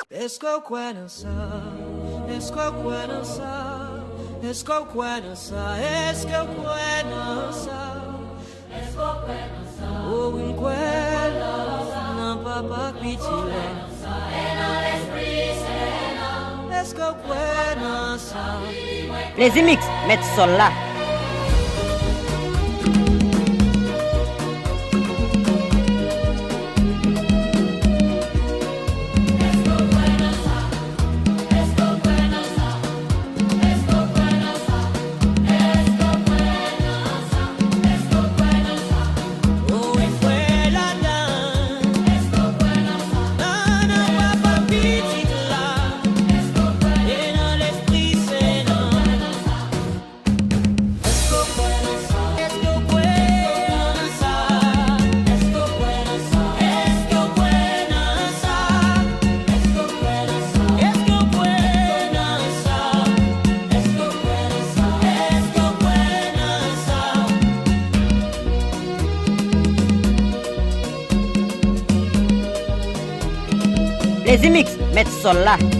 Escoquenasa, escoquenasa, escoquenasa, escoquenasa, escoquenasa. Oh, inquela, na papa pitila. Escoquenasa. Les Imix mettent sol là. Les Imix mettent sol là.